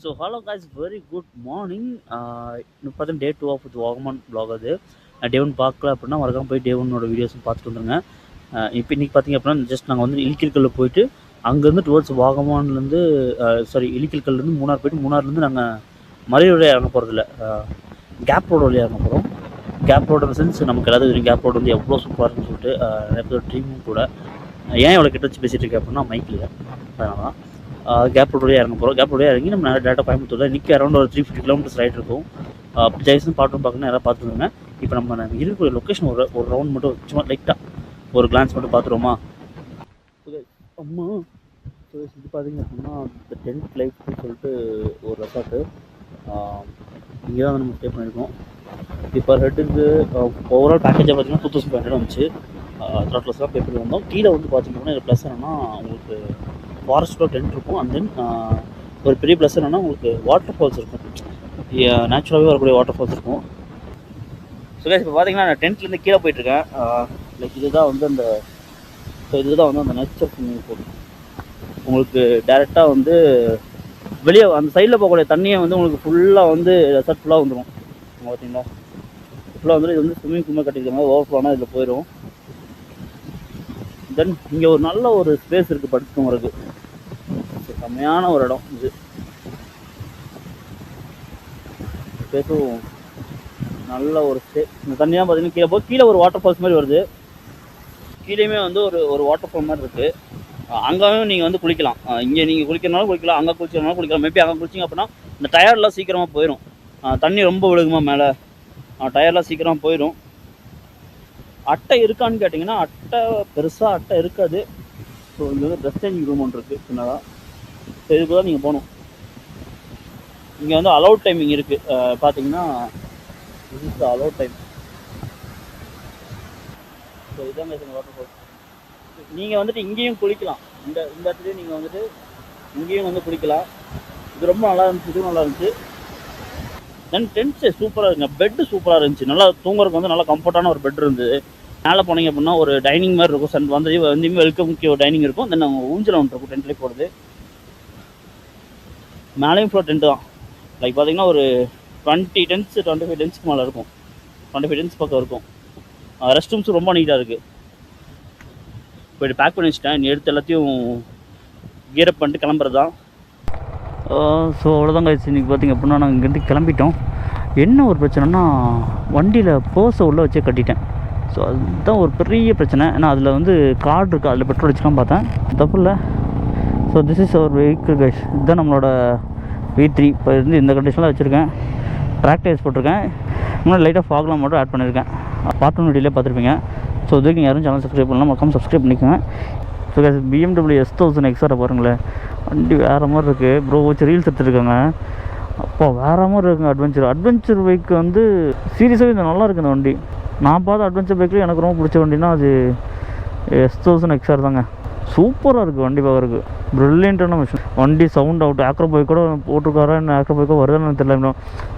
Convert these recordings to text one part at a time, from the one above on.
So hello guys, very good morning. இப்போ பார்த்தீங்கன்னா டே 2 of Vagamon vlog அது. டே 1 பார்க்கல அப்படின்னா மறக்காம போய் டே 1ஓட வீடியோஸும் பார்த்துட்டு வந்துருங்க. இப்போ இன்றைக்கி பார்த்தீங்க அப்படின்னா ஜஸ்ட் நாங்கள் வந்து இலிக்கல்கல்ல போயிட்டு அங்கேருந்து டுவர்ட்ஸ் வாகமான்லேருந்து இலிக்கல்கல்லேருந்து மூணார் போயிட்டு மூணார்லேருந்து நாங்கள் மலை வழியாக இறங்க போகிறதில்ல, கேப் ரோடு வழியாக இறங்க போகிறோம். கேப் ரோடு சென்ஸ் நமக்கு எல்லாத்தையும் தெரியும். கேப் ரோடு வந்து எவ்வளோ சூப்பராக இருக்குன்னு சொல்லிட்டு நிறைய பேர் ட்ரீமும் கூட. ஏன் எவ்வளோ கிட்ட வச்சு பேசிகிட்டு இருக்கேன் அப்படின்னா மைக்கில், அதனால தான் கேப் ரோடு வழியாக இறங்க போகிறோம். கேப் ரோடு வழியாக இறங்கி நம்ம டேரெக்டாக கோயம்புத்தூரில் இன்றைக்கி அரௌண்ட் ஒரு 350 கிலோமீட்டர்ஸ் ரைட் இருக்கும். ஜெய்சன் பாட்டும் பார்க்கணும், யாராவது பார்த்துருங்க. இப்போ நம்ம இருக்கிற லொக்கேஷன் ஒரு ரவுண்ட் மட்டும் சும்மா லைட்டாக ஒரு கிளான்ஸ் மட்டும் பார்த்துருவோமா. அம்மா இது பார்த்தீங்க அப்படின்னா இந்த டென்ட் லைஃப்னு சொல்லிட்டு ஒரு ரெசார்ட்டு, இங்கே தான் நம்ம ஸ்டே பண்ணியிருக்கோம். இப்போ ஹெட்டுக்கு ஓவரால் பேக்கேஜாக பார்த்தீங்கன்னா 2500 வந்துச்சு. த்ராட்லஸ்லாம் பே பண்ணி வந்தோம். கீழே வந்து பார்த்தீங்கன்னா இது ப்ளஸ் என்னென்னா உங்களுக்கு ஃபாரஸ்ட்டில் டென்ட் இருக்கும். அண்ட் தென் ஒரு பெரிய ப்ளஸ் என்னென்னா உங்களுக்கு வாட்டர் ஃபால்ஸ் இருக்கும், நேச்சுரலாகவே வரக்கூடிய வாட்டர் ஃபால்ஸ் இருக்கும். ஸோ கைஸ் இப்போ பார்த்தீங்கன்னா நான் டென்ட்லேருந்து கீழே போயிட்டுருக்கேன். லைக் இதுதான் வந்து அந்த நேச்சர் ஸ்விம்மிங் பூல். உங்களுக்கு டேரெக்டாக வந்து வெளியே அந்த சைடில் போகக்கூடிய தண்ணியை வந்து உங்களுக்கு ஃபுல்லாக வந்து ரெசார்ட் ஃபுல்லாக வந்துடும். பார்த்தீங்களா, ஃபுல்லாக வந்து இது வந்து ஸ்விம்மிங் பூல் கட்டியிருக்காங்க. ஓவர்ஃப்ளோனால் இதில் போயிடும். தென் இங்கே ஒரு நல்ல ஒரு ஸ்பேஸ் இருக்குது படுத்துக்கிறதுக்கு. செம்மையான ஒரு இடம் இது. ஸ்பேஸும் நல்ல ஒரு ஸ்பே. இந்த தண்ணியாக பார்த்தீங்கன்னா கீழே போய் கீழே ஒரு வாட்டர் ஃபால்ஸ் மாதிரி வருது. கீழேயுமே வந்து ஒரு வாட்டர் ஃபால் மாதிரி இருக்குது. அங்கேயும் நீங்கள் வந்து குளிக்கலாம். இங்கே நீங்கள் குளிக்கிறனாலும் குளிக்கலாம், அங்கே குளிக்கிறனாலும் குளிக்கலாம். மேபி அங்கே குளிச்சிங்க அப்படின்னா இந்த டயர்லாம் சீக்கிரமாக போயிடும். தண்ணி ரொம்ப விழுகுமா மேலே, டயர்லாம் சீக்கிரமாக போயிடும். அட்டை இருக்கான்னு கேட்டிங்கன்னா அட்டை பெருசாக அட்டை இருக்காது. ஸோ இங்கே வந்து ட்ரெஸ் சேஞ்சிங் ரூம் ஒன்று இருக்குது சின்னதாக. ஸோ இதுக்கு தான் நீங்கள் போகணும். இங்கே வந்து அலௌட் டைமிங் இருக்குது. பார்த்தீங்கன்னா இது இஸ் அலௌட் டைம். ஸோ இதான் வாட்டர் ஃபால்ஸ். நீங்கள் வந்துட்டு இங்கேயும் குளிக்கலாம். இந்த இடத்துலையும் நீங்கள் வந்துட்டு இங்கேயும் வந்து குளிக்கலாம். இது ரொம்ப நல்லா இருந்துச்சு, இதுவும் நல்லா இருந்துச்சு. தென் டென்ட்ஸு சூப்பராக இருக்குங்க. பெட்டு சூப்பராக இருந்துச்சு. நல்லா தூங்குறதுக்கு வந்து நல்லா கம்ஃபர்ட்டான ஒரு பெட் இருந்தது. மேலே போனீங்க அப்படின்னா ஒரு டைனிங் மாதிரி இருக்கும். வந்து வெல்கம் ஒரு டைனிங் இருக்கும். தென் அவங்க ஊஞ்சல் ஒன்று இருக்கும் டென்ட்லேயே போடுறது. மேலேயும் ஃப்ளோர் டென்ட்டு தான். லைக் பார்த்தீங்கன்னா ஒரு 20 டென்ட்ஸ் 25 டென்ட்ஸ்க்கு மேலே இருக்கும். 25 டென்ட்ஸ் பக்கம் இருக்கும். ரெஸ்ட் ரூம்ஸும் ரொம்ப நீட்டாக இருக்குது. போய்ட்டு பேக் பண்ணி வச்சுட்டேன். நீ எடுத்து எல்லாத்தையும் கியரப் பண்ணிட்டு கிளம்புறது தான். ஸோ அவ்வளோதான் கைஸ். இன்றைக்கி பார்த்திங்க அப்படின்னா நாங்கள் இங்கேருந்து கிளம்பிட்டோம். என்ன ஒரு பிரச்சனைனா வண்டியில் பர்ஸை உள்ளே வச்சே கட்டிட்டேன். ஸோ அதுதான் ஒரு பெரிய பிரச்சனை. ஏன்னா அதில் வந்து கார்டு இருக்குது, அதில் பெட்ரோல் வச்சுக்கலாம் பார்த்தேன், தப்பு இல்லை. So this is our vehicle guys. இதுதான் நம்மளோட V3. இப்போ இருந்து இந்த கண்டிஷனில் வச்சுருக்கேன். ட்ராக் டயர்ஸ் போட்டிருக்கேன். இன்னும் லைட்டாக ஃபாக்லாம் மட்டும் ஆட் பண்ணியிருக்கேன். பார்ட் 1 வீடியோலே பார்த்துருப்பீங்க. ஸோ இதுக்கு யாரும் சேனல் சப்ஸ்கிரைப் பண்ணலாம், மறக்காம சப்ஸ்கிரைப் பண்ணிக்கோங்க. So guys BMW S1000 XR பாருங்களேன், வண்டி வேறு மாதிரி இருக்குது. ப்ரோ வச்சு ரீல்ஸ் எடுத்துருக்காங்க. அப்போ வேறு மாதிரி இருக்குங்க. அட்வென்ச்சர் பைக் வந்து சீரியஸாகவே இது நல்லா இருக்குது. இந்த வண்டி நான் பார்த்த அட்வென்ச்சர் பைக்கில் எனக்கு ரொம்ப பிடிச்ச வண்டினா அது S1000 XR தாங்க. சூப்பராக இருக்குது வண்டி பார்க்குறதுக்கு. ப்ரில்லியண்ட்டான மிஷின். வண்டி சவுண்ட் அவுட். ஆக்ரோ பைக் கூட போட்டிருக்காரா, என்ன ஆக்ரோ பைக்கோ வருதுன்னு தெரியல.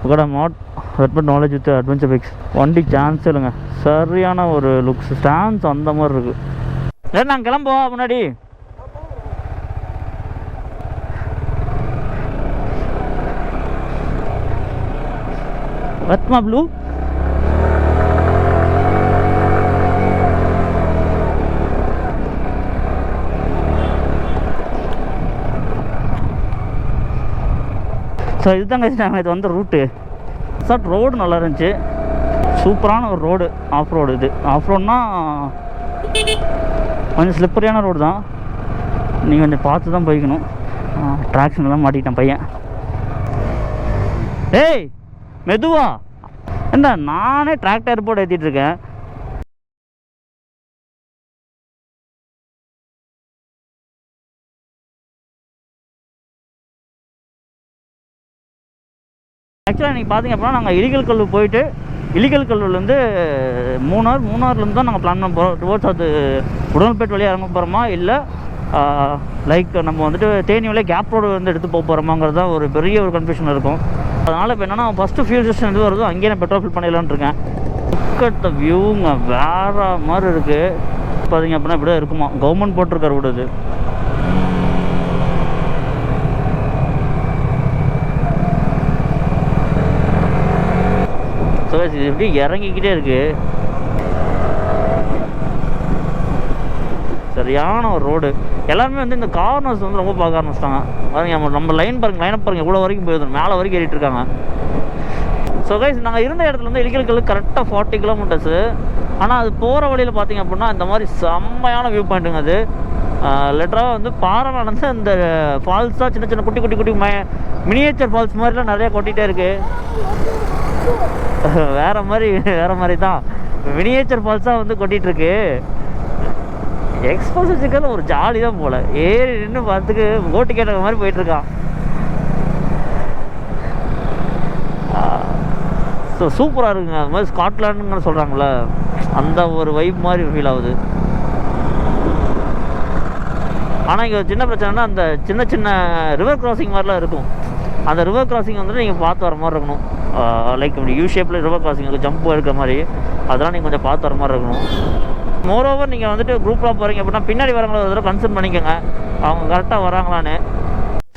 கூட not head knowledge with adventure bikes. வண்டி சான்ஸே இல்லைங்க. சரியான ஒரு லுக்ஸ், ஸ்டாண்ட்ஸ் அந்த மாதிரி இருக்குது. இல்லை நாங்கள் கிளம்புவோம் முன்னாடி. வத்மா ப்ளூ ஸோ இதுதாங்க நாங்கள் இது வந்த ரூட்டு. சார் ரோடு நல்லா இருந்துச்சு. சூப்பரான ஒரு ரோடு. Off road. இது ஆஃப் ரோடுனா கொஞ்சம் ஸ்லிப்பரியான ரோடு தான். நீங்கள் கொஞ்சம் பார்த்து தான் போய்க்கணும். ட்ராக்ஷன்லாம் மாட்டிக்கிட்டேன் பையன். ஏய் மெதுவா என்ன, நானே டிராக்டர் போட்டு ஏற்றிட்டுருக்கேன். ஆக்சுவலாக நீங்கள் பார்த்தீங்க அப்படின்னா நாங்கள் இலிக்கல்கல் போயிட்டு இலிக்கல்கல்லேருந்து மூணார்லேருந்து தான் நாங்கள் பிளான் பண்ண போகிறோம். டுவோர்ட்ஸ் அது உடல்பேட் வழியாக இறங்க போகிறோமா, இல்லை லைக் நம்ம வந்துட்டு தேனி வழியாக கேப் ரோடு வந்து எடுத்து போக போகிறோமாங்கிறது தான் ஒரு பெரிய ஒரு கன்ஃபியூஷன் இருக்கும். அதனால் இப்போ என்னென்னா ஃபஸ்ட்டு ஃபியூல் ஸ்டேஷன் எது வருதோ அங்கேயே நான் பெட்ரோல் ஃபில் பண்ணிடலான்னு இருக்கேன். லுக் த வியூங்க வேறு மாதிரி இருக்குது. பார்த்தீங்க அப்படின்னா இப்படி தான் இருக்குமா. கவர்மெண்ட் போட்டிருக்காரு விடுது. இது எப்படி இறங்கிக்கிட்டே இருக்குது. சரியான ஒரு ரோடு. எல்லாருமே வந்து இந்த கார்னர்ஸ் வந்து ரொம்ப பார்க்க ஆரம்பிச்சிட்டாங்க. பாருங்க நம்ம லைன் பாருங்கள், லைனை பாருங்கள், இவ்வளோ வரைக்கும் போயிடும், மேலே வரைக்கும் ஏறிட்டு இருக்காங்க. ஸோ கைஸ், நாங்கள் இருந்த இடத்துல வந்து இலிக்கல் கரெக்டாக 40 கிலோமீட்டர்ஸு. ஆனால் அது போகிற வழியில் பார்த்திங்க அப்படின்னா இந்த மாதிரி செம்மையான வியூ பாயிண்ட்டுங்க. அது லிட்டராக வந்து பாறை நடந்து இந்த ஃபால்ஸாக சின்ன சின்ன குட்டி குட்டி குட்டி மினியேச்சர் ஃபால்ஸ் மாதிரிலாம் நிறையா கொட்டிகிட்டே இருக்குது. வேறு மாதிரி தான் மினியேச்சர் ஃபால்ஸாக வந்து கொட்டிகிட்ருக்கு. எக்ஸ்போஸ் வச்சுக்கிறது ஒரு ஜாலி தான் போல். ஏறி நின்று பார்த்துக்கு ஓட்டு கேட்ட மாதிரி போயிட்டுருக்கான். ஸோ சூப்பராக இருக்குங்க. அது மாதிரி ஸ்காட்லாண்டுன்னு சொல்கிறாங்களே, அந்த ஒரு வைப் மாதிரி ஃபீல் ஆகுது. ஆனால் இங்கே சின்ன பிரச்சனைனா அந்த சின்ன சின்ன ரிவர் கிராசிங் மாதிரிலாம் இருக்கும். அந்த ரிவர் கிராசிங் வந்துட்டு நீங்கள் பார்த்து வர மாதிரி இருக்கணும். லைக் இப்படி யூ ஷேப்பில் ரிவர் கிராசிங் இருக்குது, ஜம்ப் எடுக்கிற மாதிரி. அதெல்லாம் நீங்கள் கொஞ்சம் பார்த்து வர மாதிரி இருக்கணும். மோரோவர் நீங்கள் வந்துட்டு குரூப்பாக போகிறீங்க அப்படின்னா பின்னாடி வரவங்கள ஒரு தடவை கன்சர்ன் பண்ணிக்கோங்க, அவங்க கரெக்டாக வராங்களான்னு.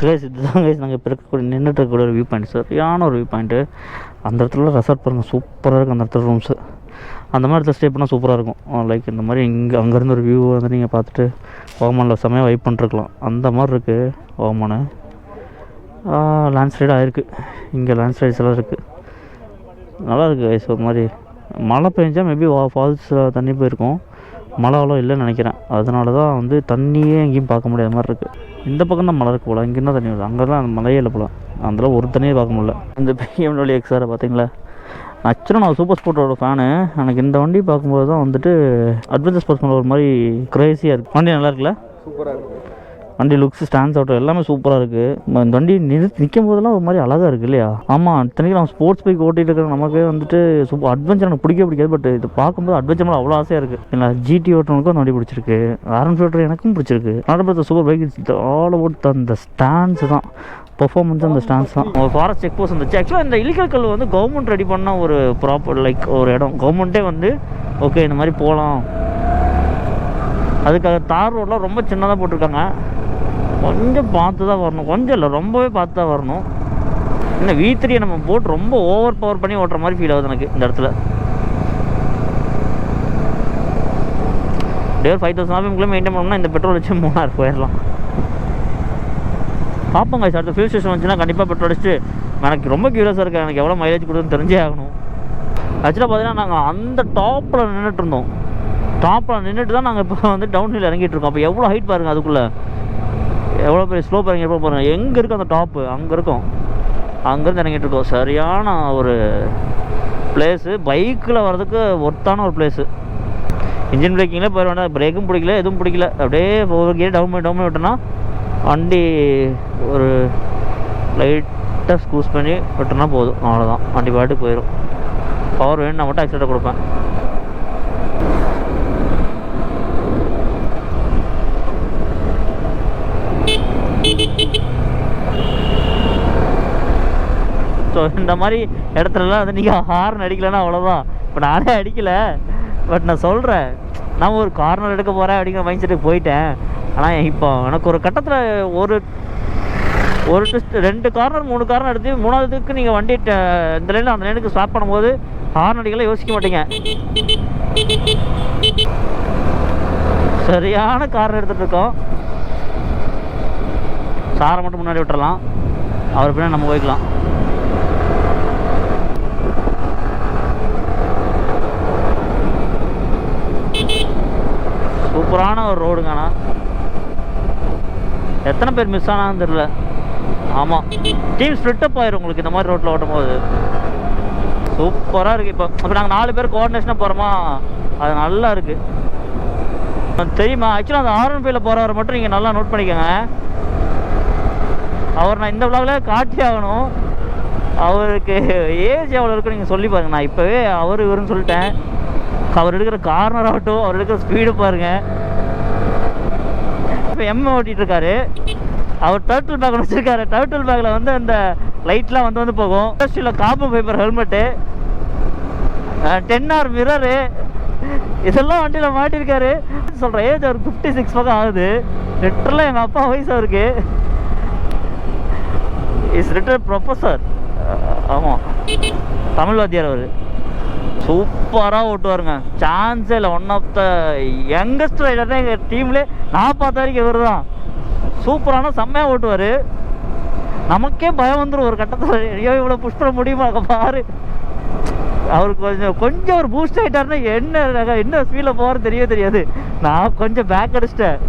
கைஸ், இதுதான் கைஸ் நாங்கள் இப்போ இருக்கக்கூடிய நின்றுட்டு இருக்கக்கூடிய ஒரு வியூ பாயிண்ட். சரியான ஒரு வியூ பாயிண்ட்டு. அந்த இடத்துல ரெசார்ட் பாருங்கள், சூப்பராக இருக்கும். அந்த இடத்துல ரூம்ஸு அந்த மாதிரி இடத்துல ஸ்டே பண்ணால் சூப்பராக இருக்கும். லைக் இந்த மாதிரி அங்கேருந்து ஒரு வியூ வந்து நீங்கள் பார்த்துட்டு வாகமானில் செம்மையாக வைப் பண்ணிருக்கலாம். அந்த மாதிரி இருக்குது வாகமானு. லேண்ட்ஸ்லைட் ஆகிருக்கு. இங்கே லேண்ட்ஸ்லைட்ஸ் எல்லாம் இருக்குது. நல்லாயிருக்கு கைஸ். ஒரு மாதிரி மழை பெஞ்சால் மேபி ஃபால்ஸில் தண்ணி போயிருக்கும். மழை அவ்வளோ இல்லைன்னு நினைக்கிறேன். அதனால தான் வந்து தண்ணியே எங்கேயும் பார்க்க முடியாத மாதிரி இருக்குது. இந்த பக்கம் தான் மழை இருக்குது போல், இங்கே தான் தண்ணி வருது. அங்கே தான் மழையே இல்லை போல். அதில் ஒரு தண்ணியே பார்க்க முடியல. இந்த BMW XR பார்த்தீங்களா, ஆக்சுவலாக நான் சூப்பர் ஸ்போர்ட்டோட ஃபேனு. எனக்கு இந்த வண்டி பார்க்கும்போது தான் வந்துட்டு அட்வென்ச்சர் ஸ்போர்ட்ஸ் மேலே ஒரு மாதிரி க்ரேஸியாக இருக்குது. வண்டி நல்லா இருக்குல்ல, சூப்பராக இருக்குது. வண்டி லுக்ஸ், ஸ்டாண்ட்ஸ் அவுட் எல்லாமே சூப்பராக இருக்குது. இந்த வண்டி நிற்கும் போதெல்லாம் ஒரு மாதிரி அழகாக இருக்குது இல்லையா? ஆமாம், இத்தனைக்கு நம்ம ஸ்போர்ட்ஸ் பைக் ஓட்டிகிட்டு இருக்கிற நமக்கு வந்துட்டு சூப்பர் அட்வென்ச்சர் எனக்கு பிடிக்காது. பட் இது பார்க்கும்போது அட்வென்ச்சர் மேலே அவ்வளோ ஆசையாக இருக்குது. இல்லை GT ஓட்டுறவனுக்கும் அந்த வண்டி பிடிச்சிருக்கு, R1 எனக்கும் பிடிச்சிருக்கு. Not super bike, it's all about அந்த ஸ்டாண்ட்ஸ் தான், பர்ஃபார்மன்ஸ். அந்த ஸ்டாண்ட்ஸ் தான். ஒரு ஃபாரஸ்ட் செக் போஸ்ட் வந்துச்சு. ஆக்சுவலாக இந்த இலிக்கல் வந்து கவர்மெண்ட் ரெடி பண்ண ஒரு ப்ராப்பர் லைக் ஒரு இடம். கவர்மெண்ட்டே வந்து ஓகே இந்த மாதிரி போகலாம், அதுக்காக தார் ரோடெலாம் ரொம்ப சின்னதாக போட்டிருக்காங்க. கொஞ்சம் பார்த்து தான் வரணும், கொஞ்சம் இல்லை ரொம்பவே பார்த்து தான் வரணும். இன்னும் V3 நம்ம போட் ரொம்ப ஓவர் பவர் பண்ணி ஓட்டுற மாதிரி ஃபீல் ஆகுது எனக்கு இந்த இடத்துல. டே 5000 RPM மெயின்டைன் பண்ணோம்னா இந்த பெட்ரோல் வச்சு 3000 போயிடலாம். பார்ப்போங்க, அடுத்த ஃபியூல் ஸ்டேஷன் வந்துச்சுன்னா கண்டிப்பாக பெட்ரோல் அடிச்சுட்டு எனக்கு ரொம்ப க்யூரியஸாக இருக்குது. எனக்கு எவ்வளோ மைலேஜ் கொடுக்குன்னு தெரிஞ்சே ஆகணும். ஆக்சுவலாக பார்த்தீங்கன்னா நாங்கள் அந்த டாப்பில் நின்றுட்டு இருந்தோம். டாப்பில் நின்றுட்டு தான் நாங்கள் இப்போ வந்து டவுன் ஹில் இறங்கிட்டு இருக்கோம். அப்போ எவ்வளோ ஹைட் பாருங்கள், அதுக்குள்ளே எவ்வளோ பெரிய ஸ்லோ பாருங்கள், எவ்வளோ பாருங்கள். எங்கே இருக்கும் அந்த டாப்பு, அங்கே இருக்கும். அங்கேருந்து இறங்கிட்டு இருக்கோம். சரியான ஒரு பிளேஸு, பைக்கில் வர்றதுக்கு ஒர்த்தான ஒரு பிளேஸு. இன்ஜின் பிரேக்கிங்லேயே போயிட வேண்டாம், பிரேக்கும் பிடிக்கல, எதுவும் பிடிக்கல. அப்படியே ஒவ்வொரு கியர் டவுன் பண்ணி விட்டோன்னா வண்டி ஒரு லைட்டாக ஸ்கூஸ் பண்ணி விட்டோன்னா போதும், அவ்வளோதான். வண்டி பாட்டுக்கு போயிடும். பவர் வேணும், நான் மட்டும் ஆக்சிடென்ட் கொடுப்பேன். ஸோ இந்த மாதிரி இடத்துலலாம் வந்து நீங்கள் ஹார்ன் அடிக்கலைன்னா அவ்வளோதான். இப்போ நானே அடிக்கலை, பட் நான் சொல்கிறேன், நான் ஒரு கார்னர் எடுக்க போகிறேன் அப்படிங்கிற மைண்ட் செட்டுக்கு போயிட்டேன். ஆனால் இப்போ எனக்கு ஒரு கட்டத்தில் ஒரு 2 கார்னர் 3 கார்னர் எடுத்து 3ஆவதுக்கு நீங்கள் வண்டி இந்த லைனில் அந்த லைனுக்கு ஸ்டாப் பண்ணும்போது ஹார்ன் அடிக்கலாம் யோசிக்க மாட்டீங்க. சரியான கார்னர் எடுத்துகிட்டு இருக்கோம். சாரை மட்டும் முன்னாடி விட்டுறலாம், அவர் பின்னாடி நம்ம போய்க்கலாம். சூப்பரான ஒரு ரோடுங்கண்ணா. எத்தனை பேர் மிஸ் ஆனான்னு தெரியல. ஆமாம், டீம் ஸ்ப்ளிட்டப் ஆயிரும் உங்களுக்கு இந்த மாதிரி ரோட்டில் ஓட்டும் போது. சூப்பராக இருக்குது. இப்போ நாங்கள் 4 பேர் கோஆர்டினேஷனாக போகிறோமா, அது நல்லா இருக்குது தெரியுமா. ஆக்சுவலாக அந்த R15 போகிறவரை மட்டும் நீங்கள் நல்லா நோட் பண்ணிக்கோங்க. அவர் நான் இந்த விளாகில் காட்டி ஆகணும். அவருக்கு ஏஜ் எவ்வளோ இருக்குன்னு நீங்கள் சொல்லி பாருங்க. நான் இப்போவே அவர் இவருன்னு சொல்லிட்டேன். அவர் எடுக்கிற கார்னர் ஆகட்டும், அவர் எடுக்கிற ஸ்பீடு பாருங்கள். இப்போ ஓட்டிகிட்டு இருக்காரு. அவர் டர்ட்டில் பேக் வச்சுருக்காரு. டர்ட்டில் பேக்கில் வந்து அந்த லைட்லாம் வந்து போகும். இண்டஸ்ட்ரியில் carbon fibre helmet, 10R mirror, இதெல்லாம் வண்டியில் மாட்டியிருக்காரு. சொல்கிறேன், ஏஜ் அவருக்கு 56 பக்கம் ஆகுது. லிட்டரில் எங்கள் அப்பா வயசு அவருக்கு. Is retired professor. ஆமாம், தமிழ் வாத்தியார் அவர். சூப்பராக ஓட்டுவாருங்க, சான்ஸே இல்லை. One of the youngest rider தான் எங்கள் டீம்லேயே நான் பார்த்த வரைக்கும் இவர் தான். சூப்பரான செம்மையாக ஓட்டுவார். நமக்கே பயம் வந்துடும் ஒரு கட்டத்தில், ஐயோ இவ்வளோ புஷ் பண்ண முடியுமா பாரு. அவருக்கு கொஞ்சம் ஒரு பூஸ்ட் ஆகிட்டாருன்னா என்ன ஸ்பீடில் போகிறது தெரியவே தெரியாது. நான் கொஞ்சம் பேக் அடிச்சிட்டேன்.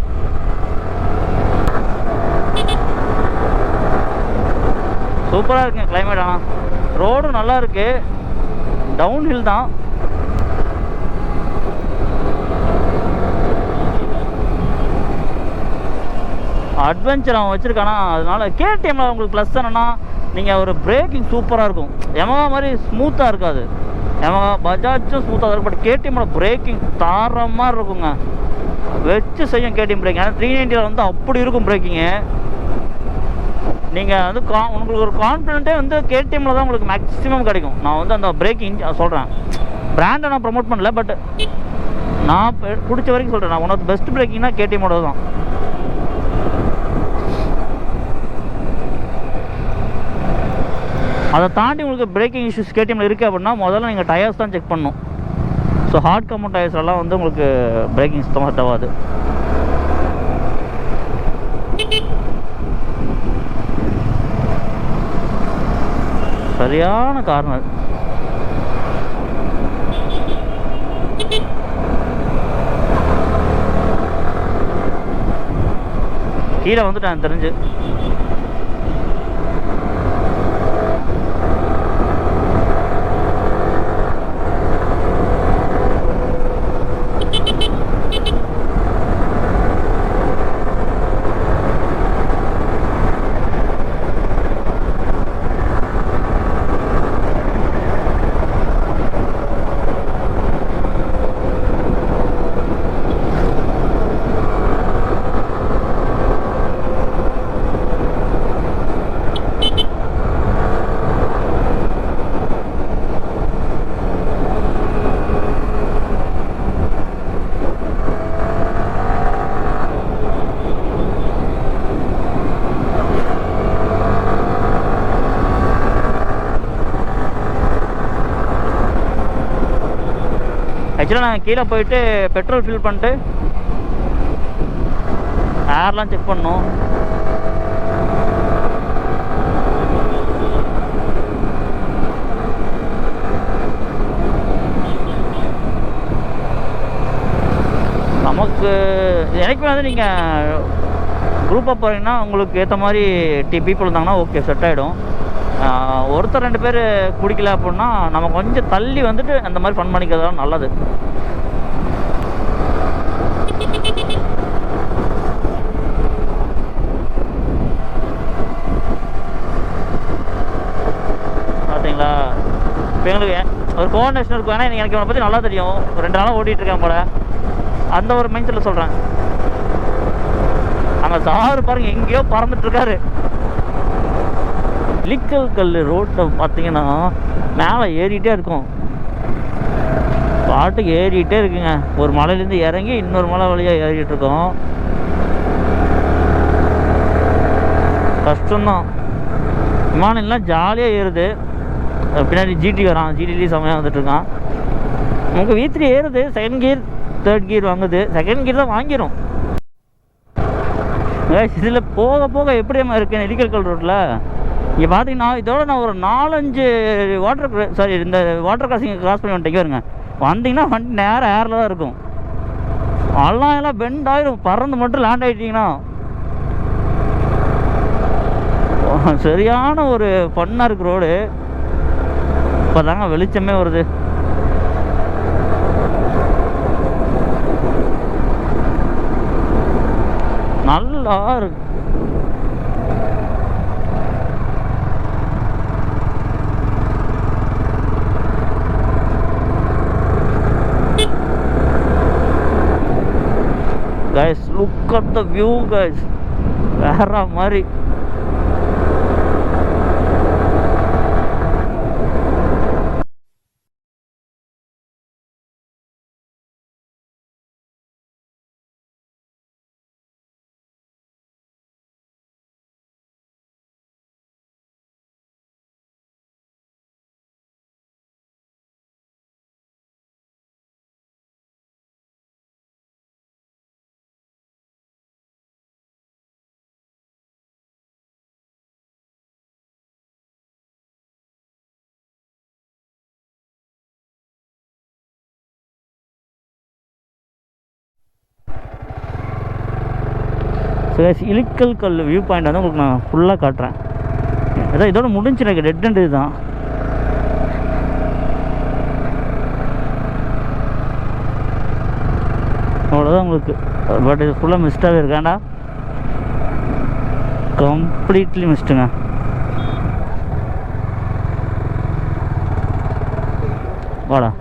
சூப்பராக இருக்குங்க கிளைமேட். ஆனால் ரோடும் நல்லா இருக்கு, டவுன் ஹில் தான். அட்வென்ச்சர் அவன் வச்சுருக்கானா, அதனால கேடிஎம்மில் உங்களுக்கு ப்ளஸ் என்னன்னா, நீங்கள் ஒரு பிரேக்கிங் சூப்பராக இருக்கும். யமஹா மாதிரி ஸ்மூத்தாக இருக்காது. யமஹா பஜாஜும் ஸ்மூத்தாக இருக்கும், பட் கேடிஎம்மோட பிரேக்கிங் தாரமாக இருக்குங்க. வச்சு செய்யும் கேடிஎம் பிரேக்கிங். ஏன்னா 390 வந்து அப்படி இருக்கும் பிரேக்கிங்கு. நீங்கள் வந்து உங்களுக்கு ஒரு கான்ஃபிடென்ட்டே வந்து கேடிஎம்மில் தான் உங்களுக்கு மேக்ஸிமம் கிடைக்கும். நான் வந்து அந்த பிரேக்கிங் சொல்கிறேன், பிராண்டை நான் ப்ரமோட் பண்ணல, பட் நான் பிடிச்ச வரைக்கும் சொல்கிறேன். நான் ஒன் ஆஃப் பெஸ்ட் பிரேக்கிங்னா கேடிஎம்மோட தான். அதை தாண்டி உங்களுக்கு பிரேக்கிங் இஷ்யூஸ் கேடிஎம்மில் இருக்குது அப்படின்னா முதல்ல நீங்கள் டயர்ஸ் தான் செக் பண்ணணும். ஸோ ஹார்ட் கம்பவுண்ட் டயர்ஸ்லாம் வந்து உங்களுக்கு பிரேக்கிங் சுத்தமாக செட் ஆகாது. சரியான கார்னர். கீழே வந்துட்டேன் தெரிஞ்சு. ஆக்சுவலாக நாங்கள் கீழே போயிட்டு பெட்ரோல் ஃபில் பண்ணிட்டு ஏர்லாம் செக் பண்ணோம். நமக்கு எனக்குமே வந்து நீங்கள் குரூப்பாக போகிறீங்கன்னா உங்களுக்கு ஏற்ற மாதிரி பீப்புள் இருந்தாங்கன்னா ஓகே, செட் ஆகிடும். ஒருத்தர் 2 பேர் குடிக்கல அப்படின்னா நம்ம கொஞ்சம் தள்ளி வந்துட்டு அந்த மாதிரி ஃபன் பண்ணிக்கிறது தான் நல்லது. பார்த்தீங்களா, இப்போ எங்களுக்கு ஒரு கோஆர்டினேஷன் இருக்கும். ஏன்னா எனக்கு இவனை பற்றி நல்லா தெரியும், 2 நாளாக ஓட்டிகிட்ருக்கேன் போல, அந்த ஒரு மைண்ட் செட்டில் சொல்கிறேன். அங்கே சாரு பாருங்க எங்கேயோ பறந்துட்டுருக்காரு. இலிக்கல் கல் ரோட்டில் பார்த்தீங்கன்னா மேலே ஏறிட்டே இருக்கும், பாட்டுக்கு ஏறிட்டே இருக்குங்க. ஒரு மலையிலேருந்து இறங்கி இன்னொரு மலை வழியாக ஏறிட்டு இருக்கோம். கஷ்டம்தான். விமானம்லாம் ஜாலியாக ஏறுது. பின்னாடி ஜிடி வரான், ஜிடிலேயும் செம்மையாக வந்துட்டுருக்கான். நமக்கு V3 ஏறுது, செகண்ட் கியர் தேர்ட் கியர் வாங்குது. செகண்ட் கியர் தான் வாங்கிடும். இதில் போக போக எப்படியம்மா இருக்குன்னு இலிக்கல் கல் ரோட்டில் இங்கே பார்த்தீங்கன்னா, இதோட நான் ஒரு 4-5 இந்த வாட்டர் கிராசிங் கிராஸ் பண்ணி வந்துட்டேங்க வருங்க. வந்தீங்கன்னா வண்டி நேராக ஏரில் தான் இருக்கும். எல்லாம் பெண்ட் ஆயிரும், பறந்து மட்டும் லேண்ட் ஆகிட்டிங்கன்னா சரியான ஒரு ஃபன்னாக இருக்குது ரோடு. இப்போ தாங்க வெளிச்சமே வருது. நல்லா இருக்கு. Guys, look at the view guys, வேற மாதிரி. ஸோ இலிக்கல் கல் வியூ பாயிண்ட் வந்து உங்களுக்கு நான் ஃபுல்லாக காட்டுறேன். ஏதோ இதோட முடிஞ்சு எனக்கு டெட் அண்ட் இதுதான். அவ்வளோதான் உங்களுக்கு. பட் இது ஃபுல்லாக மிஸ்டாகவே இருக்காண்டா, கம்ப்ளீட்லி மிஸ்ட்டுங்க. வாடா